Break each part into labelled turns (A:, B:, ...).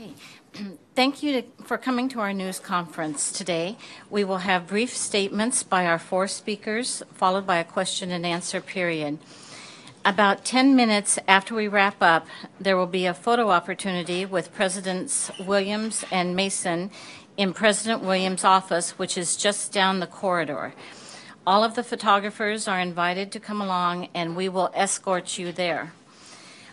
A: Okay. Thank you for coming to our news conference today. We will have brief statements by our four speakers, followed by a question and answer period. About 10 minutes after we wrap up, there will be a photo opportunity with Presidents Williams and Mason in President Williams' office, which is just down the corridor. All of the photographers are invited to come along, and we will escort you there.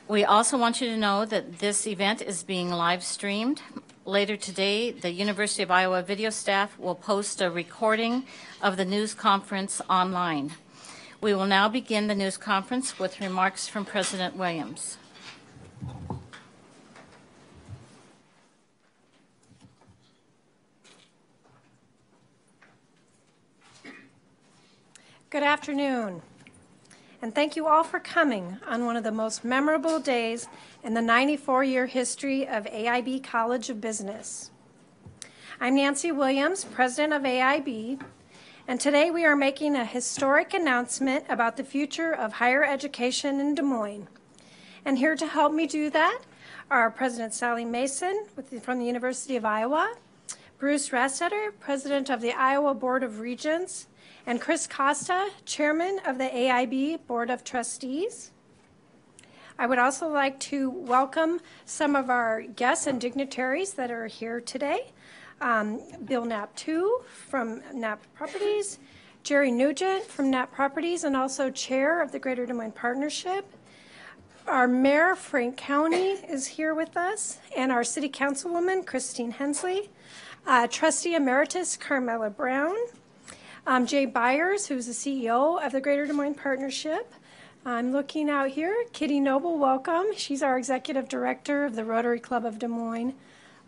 A: We also want you to know that this event is being live streamed. Later today, the University of Iowa video staff will post a recording of the news conference online. We will now begin the news conference with remarks from President Williams.
B: Good afternoon, and thank you all for coming on one of the most memorable days in the 94-year history of AIB College of Business. I'm Nancy Williams, President of AIB, and today we are making a historic announcement about the future of higher education in Des Moines. And here to help me do that are President Sally Mason from the University of Iowa, Bruce Rastetter, President of the Iowa Board of Regents, and Chris Costa, Chairman of the AIB Board of Trustees. I would also like to welcome some of our guests and dignitaries that are here today. Bill Knapp II from Knapp Properties, Jerry Nugent from Knapp Properties, and also Chair of the Greater Des Moines Partnership. Our Mayor, Frank County, is here with us, and our City Councilwoman, Christine Hensley, Trustee Emeritus, Carmela Brown, Jay Byers, who's the CEO of the Greater Des Moines Partnership. I'm looking out here. Kitty Noble, welcome. She's our Executive Director of the Rotary Club of Des Moines.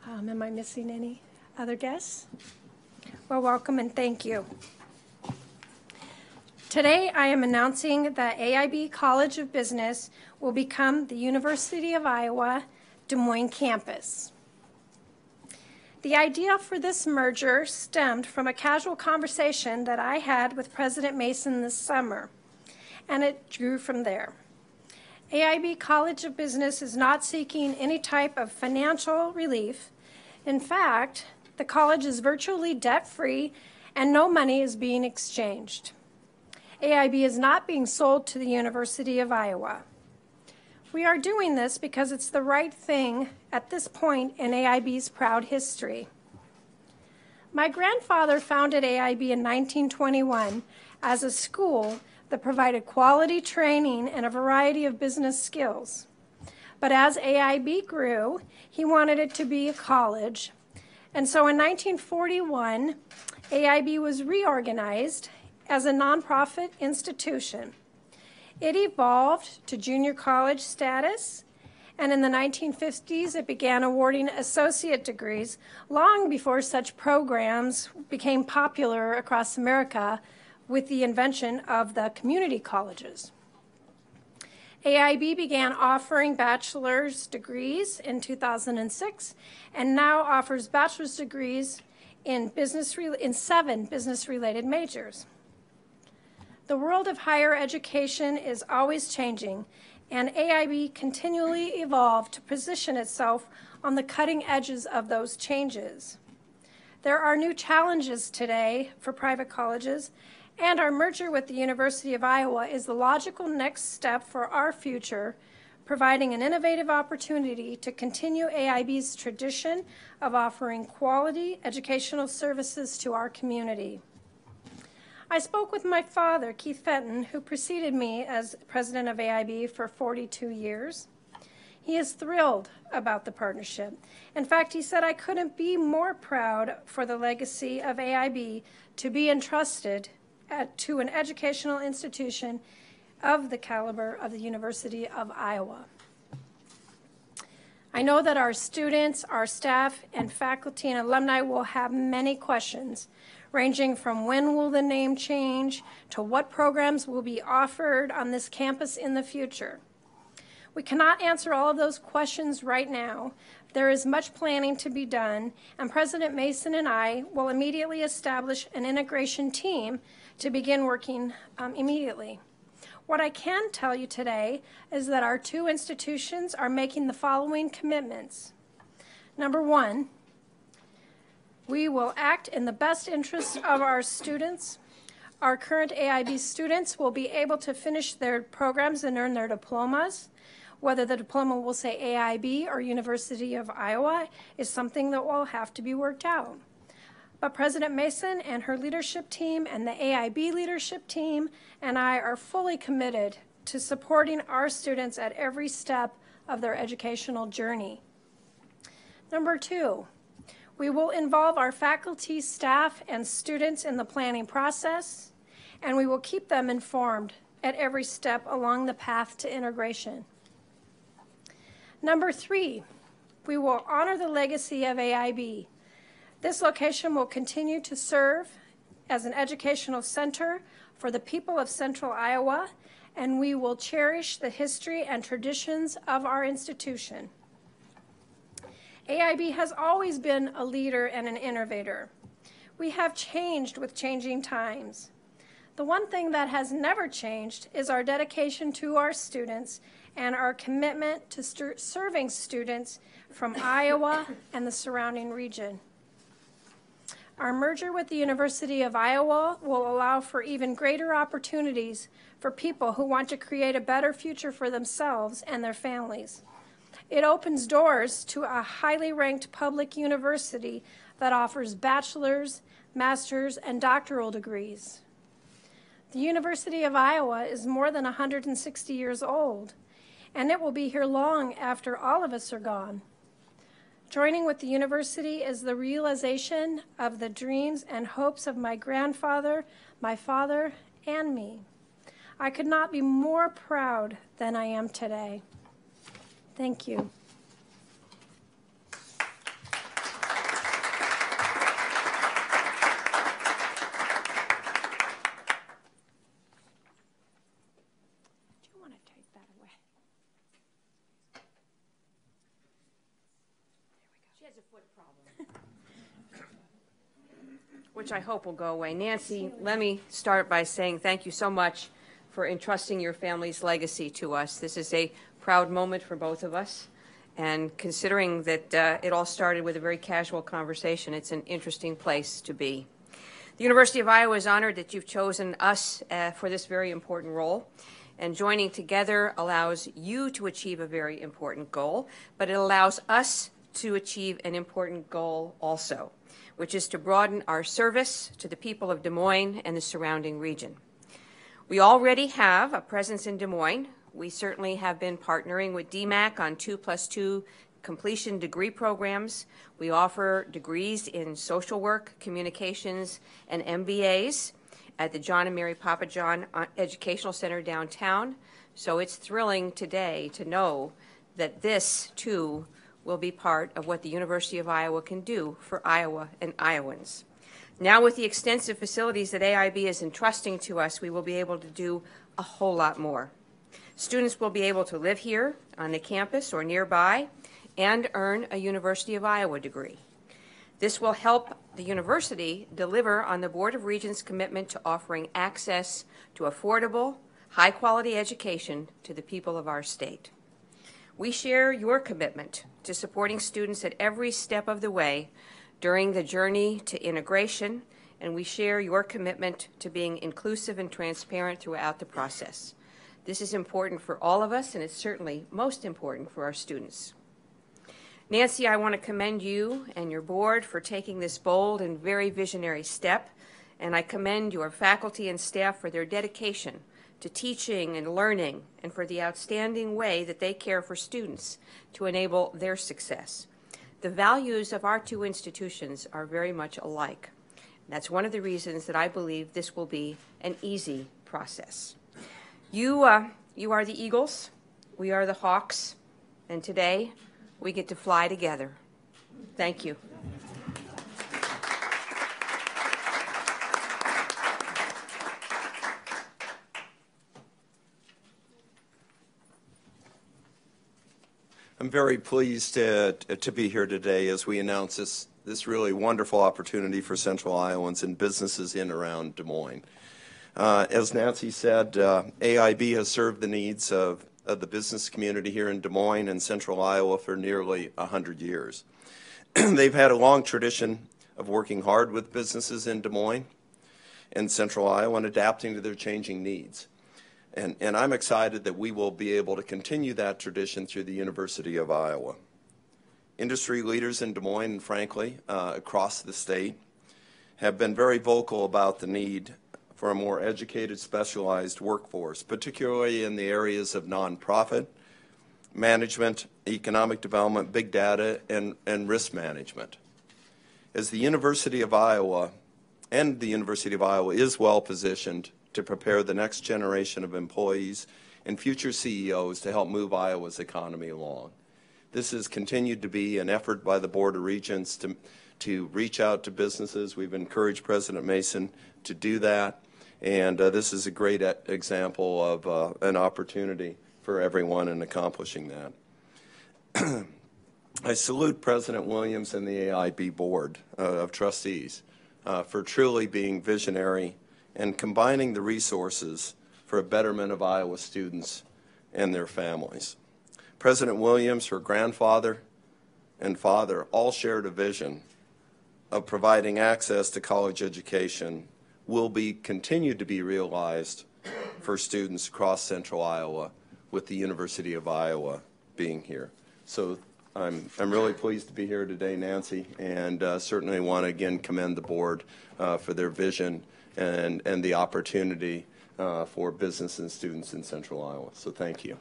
B: Am I missing any other guests? Well, welcome and thank you. Today, I am announcing that AIB College of Business will become the University of Iowa Des Moines campus. The idea for this merger stemmed from a casual conversation that I had with President Mason this summer, and it grew from there. AIB College of Business is not seeking any type of financial relief. In fact, the college is virtually debt-free and no money is being exchanged. AIB is not being sold to the University of Iowa. We are doing this because it's the right thing at this point in AIB's proud history. My grandfather founded AIB in 1921 as a school that provided quality training and a variety of business skills. But as AIB grew, he wanted it to be a college. And so in 1941, AIB was reorganized as a nonprofit institution. It evolved to junior college status, and in the 1950s, it began awarding associate degrees long before such programs became popular across America with the invention of the community colleges. AIB began offering bachelor's degrees in 2006 and now offers bachelor's degrees in 7 business-related majors. The world of higher education is always changing, and AIB continually evolved to position itself on the cutting edges of those changes. There are new challenges today for private colleges, and our merger with the University of Iowa is the logical next step for our future, providing an innovative opportunity to continue AIB's tradition of offering quality educational services to our community. I spoke with my father, Keith Fenton, who preceded me as president of AIB for 42 years. He is thrilled about the partnership. In fact, he said, "I couldn't be more proud for the legacy of AIB to be entrusted to an educational institution of the caliber of the University of Iowa." I know that our students, our staff, and faculty and alumni will have many questions, ranging from when will the name change to what programs will be offered on this campus in the future. We cannot answer all of those questions right now. There is much planning to be done, and President Mason and I will immediately establish an integration team to begin working immediately. What I can tell you today is that our two institutions are making the following commitments: Number one, we will act in the best interest of our students. Our current AIB students will be able to finish their programs and earn their diplomas. Whether the diploma will say AIB or University of Iowa is something that will have to be worked out. But President Mason and her leadership team and the AIB leadership team and I are fully committed to supporting our students at every step of their educational journey. Number two, we will involve our faculty, staff, and students in the planning process, and we will keep them informed at every step along the path to integration. Number three, we will honor the legacy of AIB. This location will continue to serve as an educational center for the people of Central Iowa, and we will cherish the history and traditions of our institution. AIB has always been a leader and an innovator. We have changed with changing times. The one thing that has never changed is our dedication to our students and our commitment to serving students from Iowa and the surrounding region. Our merger with the University of Iowa will allow for even greater opportunities for people who want to create a better future for themselves and their families. It opens doors to a highly ranked public university that offers bachelor's, master's, and doctoral degrees. The University of Iowa is more than 160 years old, and it will be here long after all of us are gone. Joining with the university is the realization of the dreams and hopes of my grandfather, my father, and me. I could not be more proud than I am today. Thank you. Do you want to take that away?
C: She has a foot problem. Which I hope will go away. Nancy, let me start by saying thank you so much for entrusting your family's legacy to us. This is a proud moment for both of us, and considering that it all started with a very casual conversation, it's an interesting place to be. The University of Iowa is honored that you've chosen us for this very important role, and joining together allows you to achieve a very important goal, but it allows us to achieve an important goal also, which is to broaden our service to the people of Des Moines and the surrounding region. We already have a presence in Des Moines. We certainly have been partnering with DMAC on 2+2 completion degree programs. We offer degrees in social work, communications, and MBAs at the John and Mary Papa John Educational Center downtown. So it's thrilling today to know that this, too, will be part of what the University of Iowa can do for Iowa and Iowans. Now, with the extensive facilities that AIB is entrusting to us, we will be able to do a whole lot more. Students will be able to live here on the campus or nearby and earn a University of Iowa degree. This will help the university deliver on the Board of Regents' commitment to offering access to affordable, high-quality education to the people of our state. We share your commitment to supporting students at every step of the way during the journey to integration, and we share your commitment to being inclusive and transparent throughout the process. This is important for all of us, and it's certainly most important for our students. Nancy, I want to commend you and your board for taking this bold and very visionary step, and I commend your faculty and staff for their dedication to teaching and learning, and for the outstanding way that they care for students to enable their success. The values of our two institutions are very much alike. That's one of the reasons that I believe this will be an easy process. You are the Eagles, we are the Hawks, and today we get to fly together. Thank you.
D: I'm very pleased to be here today as we announce this really wonderful opportunity for Central Iowans and businesses in and around Des Moines. As Nancy said, AIB has served the needs of the business community here in Des Moines and Central Iowa for nearly 100 years. They've had a long tradition of working hard with businesses in Des Moines and Central Iowa and adapting to their changing needs. And I'm excited that we will be able to continue that tradition through the University of Iowa. Industry leaders in Des Moines and frankly across the state have been very vocal about the need for a more educated, specialized workforce, particularly in the areas of nonprofit, management, economic development, big data, and risk management. As the University of Iowa is well positioned to prepare the next generation of employees and future CEOs to help move Iowa's economy along. This has continued to be an effort by the Board of Regents to reach out to businesses. We've encouraged President Mason to do that, and this is a great example of an opportunity for everyone in accomplishing that. I salute President Williams and the AIB Board of Trustees for truly being visionary and combining the resources for a betterment of Iowa students and their families. President Williams, her grandfather, and father all shared a vision of providing access to college education will continue to be realized for students across Central Iowa, with the University of Iowa being here. So I'm really pleased to be here today, Nancy, and certainly want to again commend the board for their vision and the opportunity for business and students in Central Iowa. So thank you.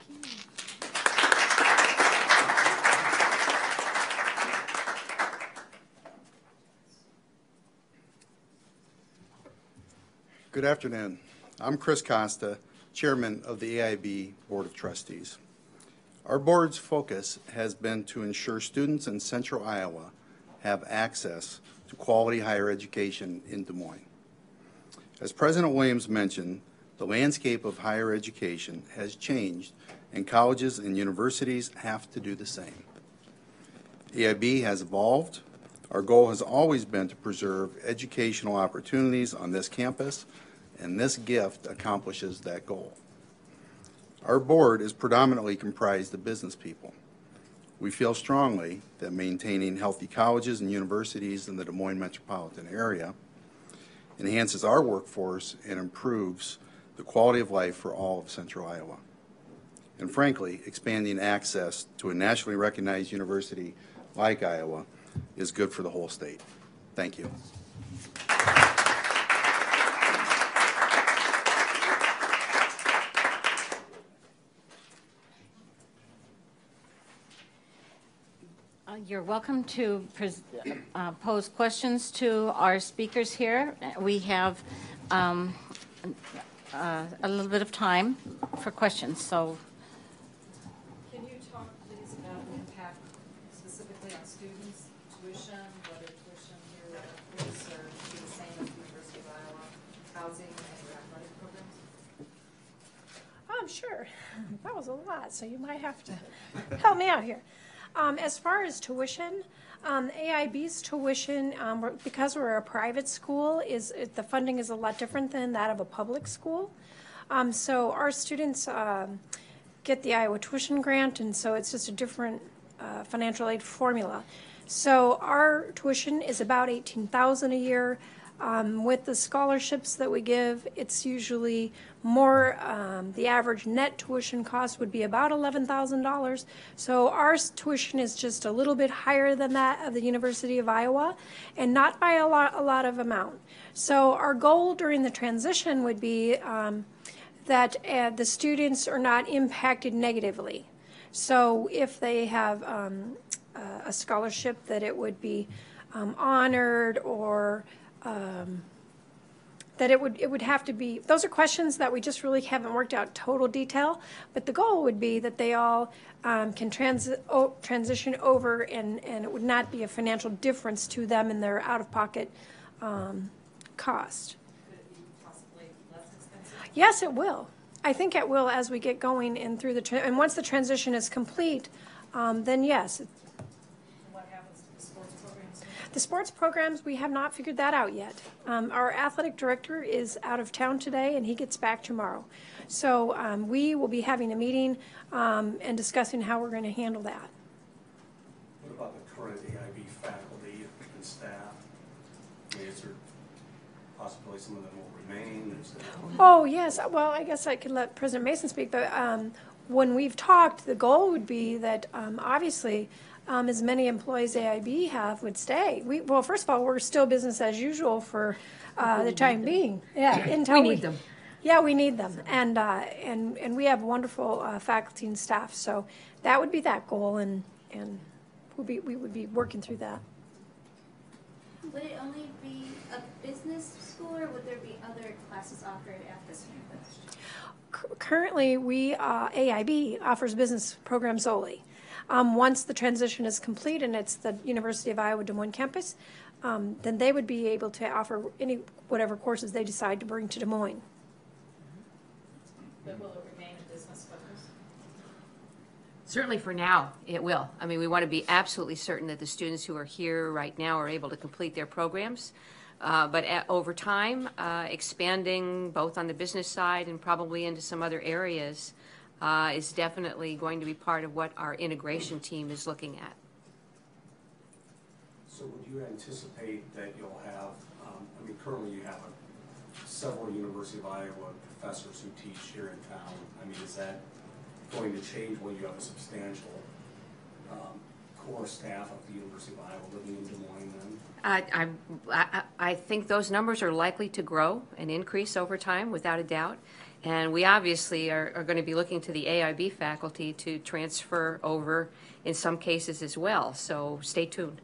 E: Good afternoon. I'm Chris Costa, Chairman of the AIB Board of Trustees. Our board's focus has been to ensure students in Central Iowa have access to quality higher education in Des Moines. As President Williams mentioned, the landscape of higher education has changed, and colleges and universities have to do the same. AIB has evolved. Our goal has always been to preserve educational opportunities on this campus, and this gift accomplishes that goal. Our board is predominantly comprised of business people. We feel strongly that maintaining healthy colleges and universities in the Des Moines metropolitan area enhances our workforce and improves the quality of life for all of Central Iowa. And frankly, expanding access to a nationally recognized university like Iowa is good for the whole state. Thank you.
A: You're welcome to pose questions to our speakers here. We have a little bit of time for questions. So,
F: can you talk, please, about the impact specifically on students, tuition, whether tuition here is or be the same as the University of Iowa, housing, and your athletic programs?
B: Sure. That was a lot, so you might have to help me out here. As far as tuition, AIB's tuition, because we're a private school, the funding is a lot different than that of a public school. So our students get the Iowa Tuition Grant, and so it's just a different financial aid formula. So our tuition is about $18,000 a year. With the scholarships that we give, it's usually more, the average net tuition cost would be about $11,000. So our tuition is just a little bit higher than that of the University of Iowa, and not by a lot of amount. So our goal during the transition would be that the students are not impacted negatively. So if they have a scholarship, that it would be honored, or that it would have to be, those are questions that we just really haven't worked out total detail, but the goal would be that they all can transition over, and it would not be a financial difference to them in their out-of-pocket cost.
F: Could it be possibly less expensive?
B: Yes, it will. I think it will as we get going and through and once the transition is complete, then yes.
F: What happens to the sports programs?
B: The sports programs, we have not figured that out yet. Our athletic director is out of town today, and he gets back tomorrow. So we will be having a meeting and discussing how we're going to handle that.
D: What about the
G: current AIB faculty and staff? I mean, is there possibly some of them will remain?
B: Oh, yes. Well, I guess I could let President Mason speak, but when we've talked, the goal would be that obviously as many employees AIB have would stay. Well, first of all, we're still business as usual for the time being. Yeah, until
C: We need them.
B: Yeah, we need them, and we have wonderful faculty and staff. So that would be that goal, and we would be working through that.
H: Would it only be a business school, or would there be other classes offered at this campus?
B: Currently, AIB offers business programs solely. Once the transition is complete and it's the University of Iowa Des Moines campus, then they would be able to offer whatever courses they decide to bring to Des Moines.
F: But will it remain a business focus?
C: Certainly for now, it will. I mean, we want to be absolutely certain that the students who are here right now are able to complete their programs. But over time, expanding both on the business side and probably into some other areas is definitely going to be part of what our integration team is looking at.
G: So would you anticipate that you'll have, I mean, currently you have several University of Iowa professors who teach here in town. I mean, is that going to change when you have a substantial core staff of the University of Iowa living in Des Moines then?
C: I think those numbers are likely to grow and increase over time, without a doubt. And we obviously are going to be looking to the AIB faculty to transfer over in some cases as well. So stay tuned.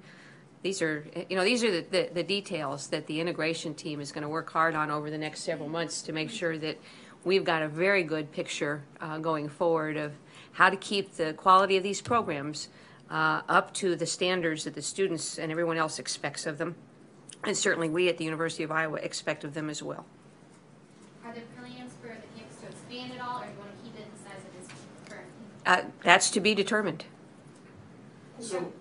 C: These are the details that the integration team is going to work hard on over the next several months to make sure that we've got a very good picture going forward of how to keep the quality of these programs up to the standards that the students and everyone else expects of them. And certainly we at the University of Iowa expect of them as well.
H: Are there plans for the campus to expand at all, or do you want to keep it the size it is currently?
C: That's to be determined.
I: So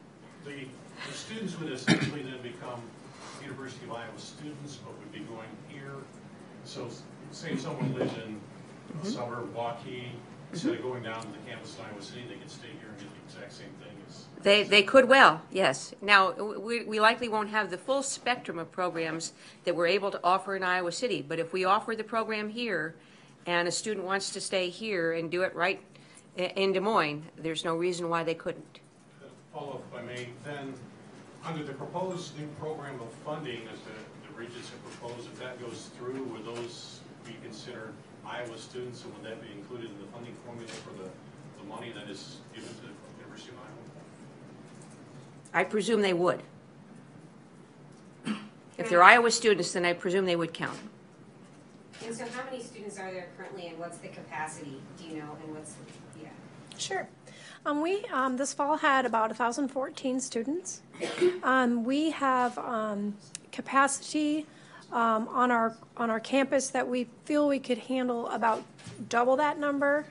I: the students would essentially then become University of Iowa students, but would be going here. So say someone lives in a suburb, Waukee, instead of going down to the campus in Iowa City, they could stay here and get the exact same thing as...
C: They could well, yes. Now, we likely won't have the full spectrum of programs that we're able to offer in Iowa City, but if we offer the program here and a student wants to stay here and do it right in Des Moines, there's no reason why they couldn't.
I: Follow up, if I may, then under the proposed new program of funding as the regents have proposed, if that goes through, would those be considered Iowa students, and would that be included in the funding formula for the money that is given to the University of Iowa?
C: I presume they would. If they're Iowa students, then I presume they would count.
J: And so how many students are there currently, and what's the capacity, do you know, and what's, yeah?
B: Sure. We this fall had about 1,014 students. We have capacity on our campus that we feel we could handle about double that number,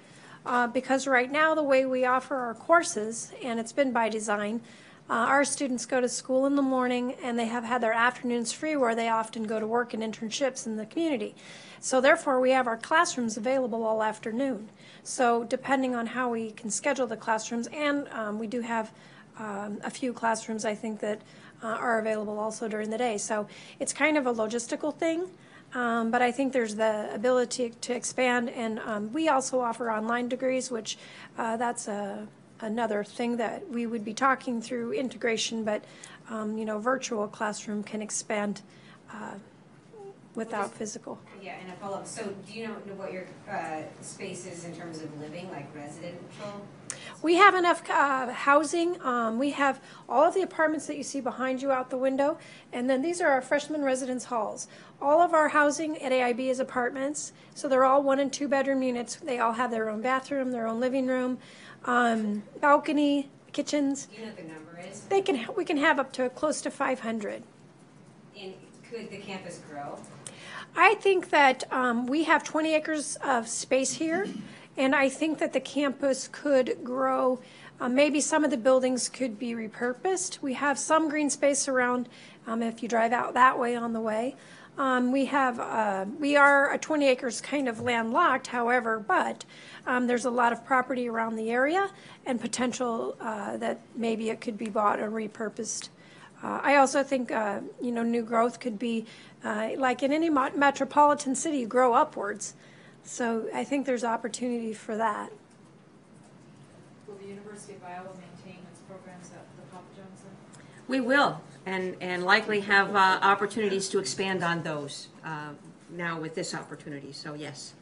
B: because right now the way we offer our courses, and it's been by design, our students go to school in the morning and they have had their afternoons free, where they often go to work and internships in the community. So therefore we have our classrooms available all afternoon. So depending on how we can schedule the classrooms, and we do have a few classrooms I think that are available also during the day. So it's kind of a logistical thing, but I think there's the ability to expand, and we also offer online degrees, which that's another thing that we would be talking through integration, but virtual classroom can expand without physical.
J: Yeah, and a follow-up. So do you know what your space is in terms of living, like residential?
B: We have enough housing. We have all of the apartments that you see behind you out the window, and then these are our freshman residence halls. All of our housing at AIB is apartments, so they're all 1 and 2 bedroom units. They all have their own bathroom, their own living room, balcony, kitchens.
J: Do you know what the number is?
B: We can have up to close to 500.
J: And could the campus grow?
B: I think that we have 20 acres of space here, and I think that the campus could grow. Maybe some of the buildings could be repurposed. We have some green space around if you drive out that way on the way. We are a 20 acres kind of landlocked, however, but there's a lot of property around the area and potential that maybe it could be bought or repurposed. I also think, new growth could be, like in any metropolitan city, you grow upwards. So I think there's opportunity for that.
F: Will the University of Iowa maintain its programs at the Papa John's Center?
C: We will, and likely have opportunities to expand on those now with this opportunity, so yes.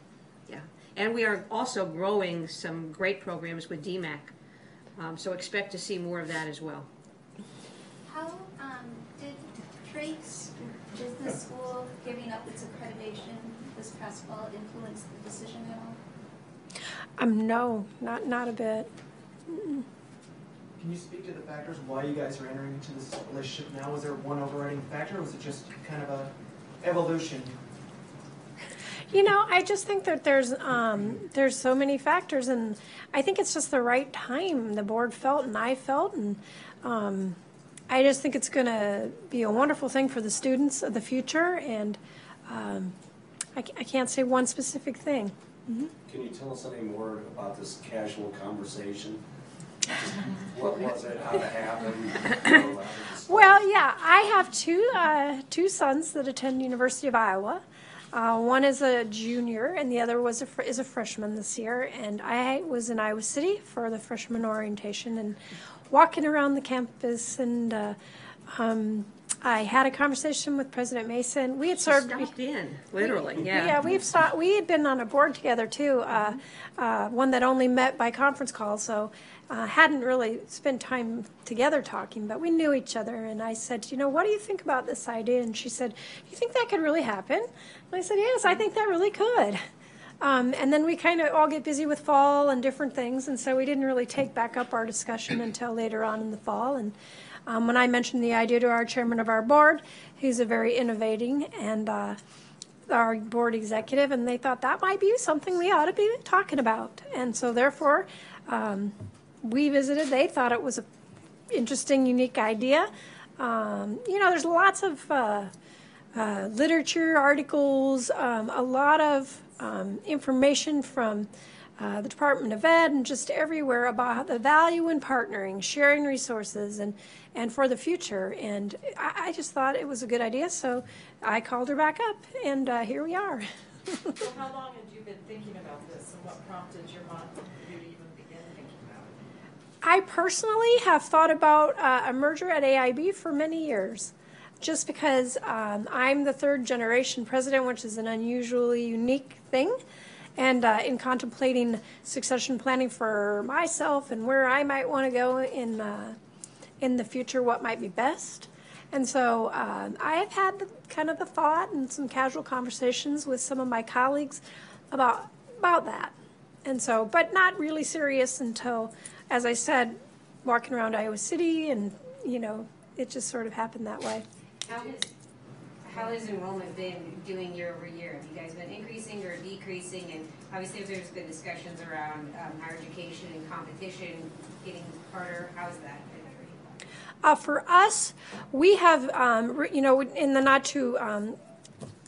C: Yeah. And we are also growing some great programs with DMAC, so expect to see more of that as well.
H: How did Drake's business school giving up its accreditation this past fall influence the decision at all?
B: No, not a bit.
K: Can you speak to the factors why you guys are entering into this relationship now? Was there one overriding factor, or was it just kind of a evolution?
B: I just think that there's so many factors, and I think it's just the right time. The board felt, and I felt, and I just think it's going to be a wonderful thing for the students of the future, and I can't say one specific thing. Mm-hmm.
G: Can you tell us any more about this casual conversation? What was it? How it happened?
B: Well, yeah, I have two sons that attend University of Iowa. One is a junior, and the other is a freshman this year. And I was in Iowa City for the freshman orientation and walking around the campus. And I had a conversation with President Mason. We had
C: Stopped in, literally, yeah.
B: Yeah, we had been on a board together too, one that only met by conference call, so hadn't really spent time together talking, but we knew each other. And I said, what do you think about this idea? And she said, you think that could really happen? And I said, yes, I think that really could. And then we kind of all get busy with fall and different things, and so we didn't really take back up our discussion until later on in the fall. And when I mentioned the idea to our chairman of our board, who's a very innovating and our board executive, and they thought that might be something we ought to be talking about. And so therefore, we visited. They thought it was an interesting, unique idea. There's lots of literature, articles, a lot of information from the Department of Ed and just everywhere about the value in partnering, sharing resources, and for the future. And I just thought it was a good idea, so I called her back up, and here we are.
F: So how long had you been thinking about this, and what prompted you to even begin thinking about it?
B: I personally have thought about a merger at AIB for many years, just because I'm the third generation president, which is an unusually unique thing. And in contemplating succession planning for myself and where I might want to go in the future, what might be best. And so I have had kind of the thought and some casual conversations with some of my colleagues about that. And so, but not really serious until, as I said, walking around Iowa City, and it just sort of happened that way.
J: How has enrollment been doing year over year? Have you guys been increasing or decreasing? And obviously there's been discussions around higher education and competition getting harder. How's that been for you?
B: For us, we have, in the not too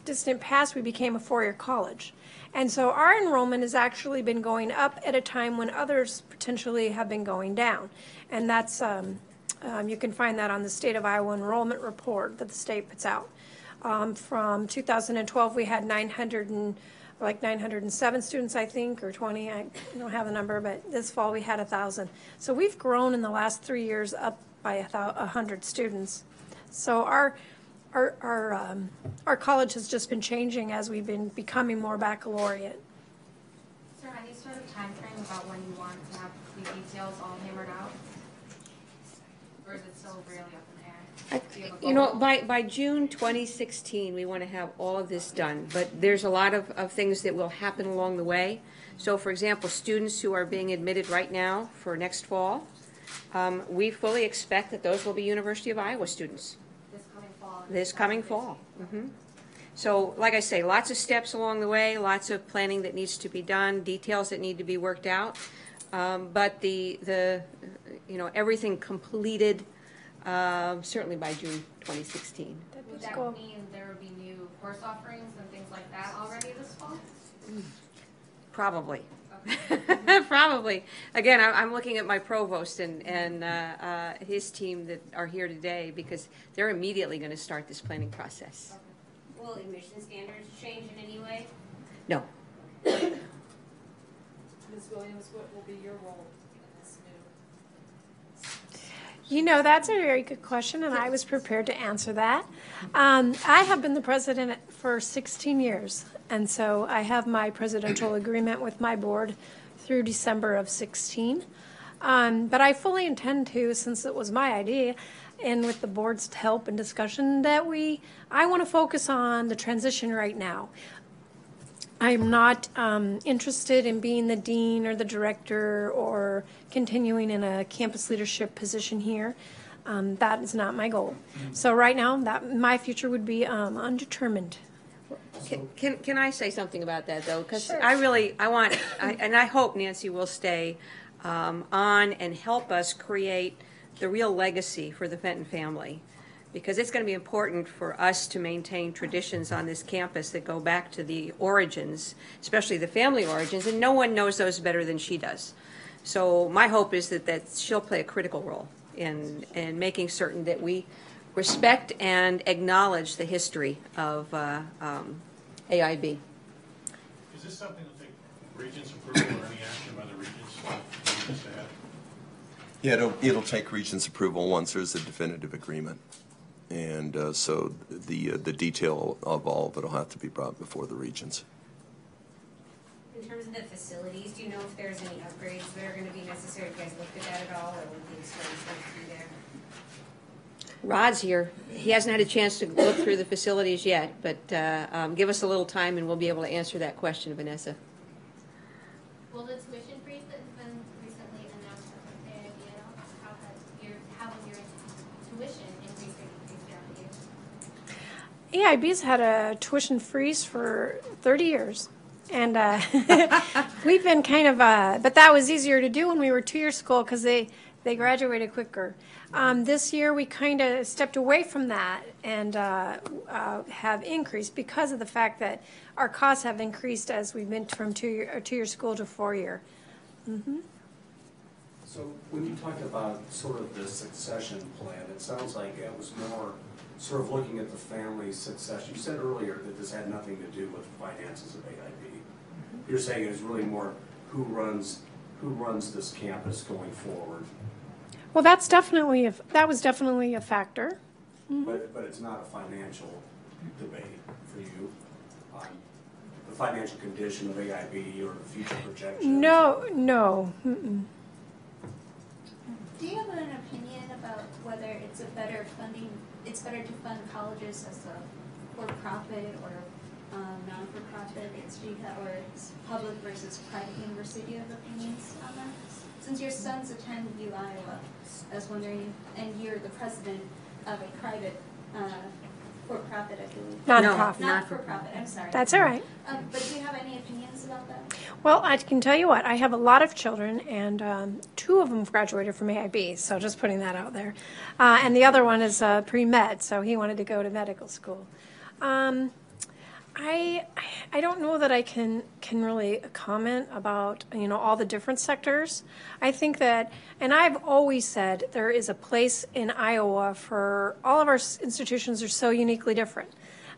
B: distant past, we became a four-year college. And so our enrollment has actually been going up at a time when others potentially have been going down. And that's, you can find that on the State of Iowa Enrollment Report that the state puts out. From 2012, we had 907 students, I think, or 20. I don't have the number, but this fall we had 1,000. So we've grown in the last 3 years up by 100 students. So our college has just been changing as we've been becoming more baccalaureate.
L: Is there any sort of time frame about when you want to have the details all hammered out? Or is it still really up in the air?
C: By June 2016, we want to have all of this done, but there's a lot of things that will happen along the way. So, for example, students who are being admitted right now for next fall, we fully expect that those will be University of Iowa students. This coming fall. Mm-hmm. So, like I say, lots of steps along the way, lots of planning that needs to be done, details that need to be worked out, but everything completed certainly by June 2016.
L: Would that mean there would be new course offerings and things like that already this fall?
C: Probably. Probably. Again, I'm looking at my provost and his team that are here today because they're immediately going to start this planning process.
J: Okay. Will admission standards change in any way?
C: No.
F: Ms. Williams, what will be your role in this new?
B: You know, that's a very good question, and I was prepared to answer that. I have been the president for 16 years, and so I have my presidential agreement with my board through December of 16. But I fully intend to, since it was my idea, and with the board's help and discussion, that I want to focus on the transition right now. I'm not interested in being the dean or the director or continuing in a campus leadership position here. That is not my goal. So right now, my future would be undetermined.
C: Can I say something about that, though? Because
B: Sure.
C: and I hope Nancy will stay on and help us create the real legacy for the Fenton family. Because it's going to be important for us to maintain traditions on this campus that go back to the origins, especially the family origins, and no one knows those better than she does. So my hope is that she'll play a critical role in making certain that we respect and acknowledge the history of AIB.
I: Is this something to take Regents' approval or any action by the Regents to have?
D: Yeah, it'll take Regents' approval once there's a definitive agreement. And so the detail of all of it will have to be brought before the Regents.
J: In terms of the facilities, do you know if there's any upgrades that are going to be necessary? Have you guys looked at that at all, or would the expense be there?
C: Rod's here. He hasn't had a chance to look through the facilities yet, but give us a little time and we'll be able to answer that question, Vanessa.
L: Will the tuition freeze that has been recently announced at AIB at all? How will your tuition increase or decrease throughout the year?
B: AIB's had a tuition freeze for 30 years. And we've been kind of, but that was easier to do when we were two-year school because they graduated quicker. This year we kind of stepped away from that and have increased because of the fact that our costs have increased as we've been from two-year school to four-year. Mm-hmm.
G: So when you talked about sort of the succession plan, it sounds like it was more sort of looking at the family succession. You said earlier that this had nothing to do with finances of AIB. You're saying it's really more who runs this campus going forward.
B: Well, that was definitely a factor. Mm-hmm.
G: But it's not a financial debate for you on the financial condition of AIB or the future projections?
B: No. Mm-mm.
H: Do you have an opinion about whether it's better to fund colleges as a for-profit or non-for-profit institute, or it's public versus private university? Do you have opinions on that? Since your sons attend U Iowa, I was wondering, and you're the president of a private for-profit, I believe.
B: Non-profit.
H: Not for profit, I'm sorry.
B: That's all right.
H: But do you have any opinions about that?
B: Well, I can tell you what, I have a lot of children, and two of them graduated from AIB, so just putting that out there. And the other one is pre-med, so he wanted to go to medical school. I don't know that I can really comment about, all the different sectors. I think that, and I've always said there is a place in Iowa for all of our institutions are so uniquely different.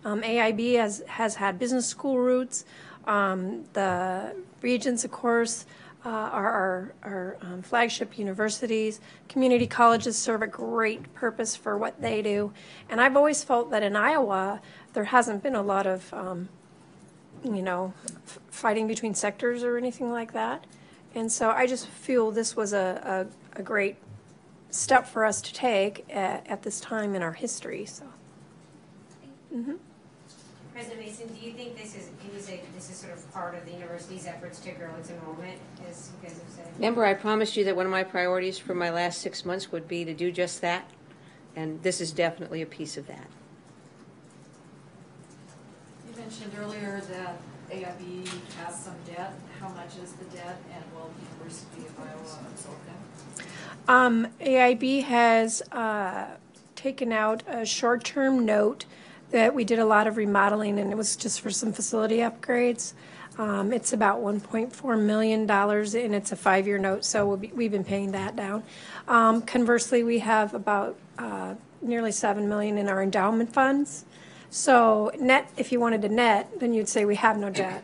B: AIB has had business school roots. The Regents, of course, are our flagship universities. Community colleges serve a great purpose for what they do. And I've always felt that in Iowa, there hasn't been a lot of, fighting between sectors or anything like that. And so I just feel this was a great step for us to take at this time in our history. So. Mm-hmm.
J: President Mason, do you think this is sort of part of the university's efforts to grow its enrollment, as you guys have said?
C: Remember, I promised you that one of my priorities for my last 6 months would be to do just that, and this is definitely a piece of that.
F: You mentioned earlier that AIB has some debt. How much is the debt, and will the University of Iowa absorb that?
B: AIB has taken out a short-term note that we did a lot of remodeling, and it was just for some facility upgrades. It's about $1.4 million, and it's a 5-year note, so we've been paying that down. Conversely, we have about nearly $7 million in our endowment funds. So net, if you wanted to net, then you'd say we have no debt.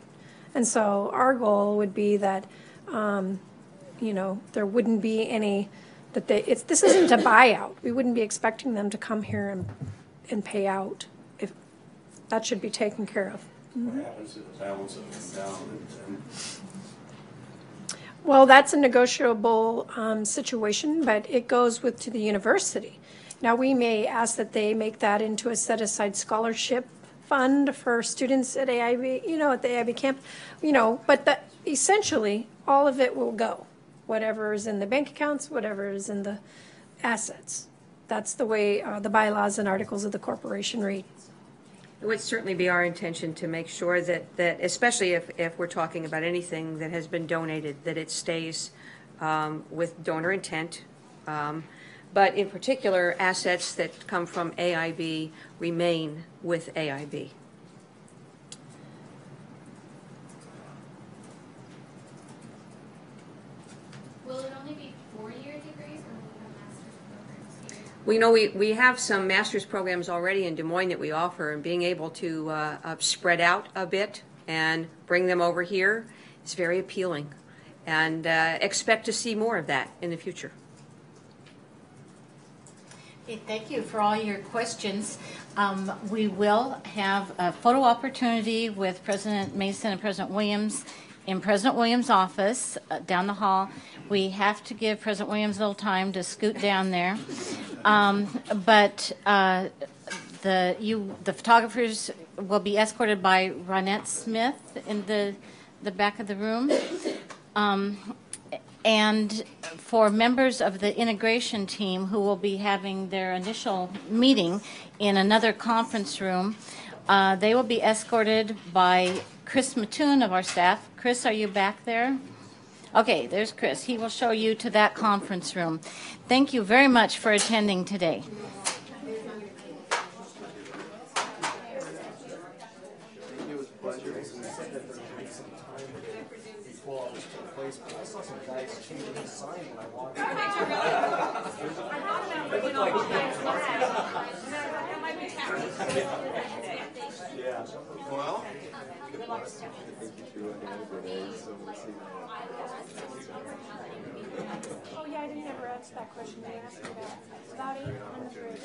B: And so our goal would be that, you know, there wouldn't be any, that this isn't a buyout. We wouldn't be expecting them to come here and pay out. If that should be taken care of.
G: What happens to the balance of endowment?
B: Well, that's a negotiable situation, but it goes to the university. Now, we may ask that they make that into a set-aside scholarship fund for students at AIB, you know, at the AIB camp, you know, but essentially, all of it will go. Whatever is in the bank accounts, whatever is in the assets. That's the way the bylaws and articles of the corporation read.
C: It would certainly be our intention to make sure that especially if we're talking about anything that has been donated, that it stays with donor intent. But in particular, assets that come from AIB remain with AIB.
L: Will it only be 4-year degrees, or will we have master's programs here?
C: We know we have some master's programs already in Des Moines that we offer, and being able to spread out a bit and bring them over here is very appealing. And expect to see more of that in the future.
A: Okay, thank you for all your questions. We will have a photo opportunity with President Mason and President Williams in President Williams' office down the hall. We have to give President Williams a little time to scoot down there. But the photographers will be escorted by Ronette Smith in the back of the room. And for members of the integration team who will be having their initial meeting in another conference room, they will be escorted by Chris Mattoon of our staff. Chris, are you back there? Okay, there's Chris. He will show you to that conference room. Thank you very much for attending today.
K: I saw some guys changing his sign when I walked in.
D: Yeah. Well.
B: Oh, yeah, I didn't ever answer that question. You asked me that. About 800.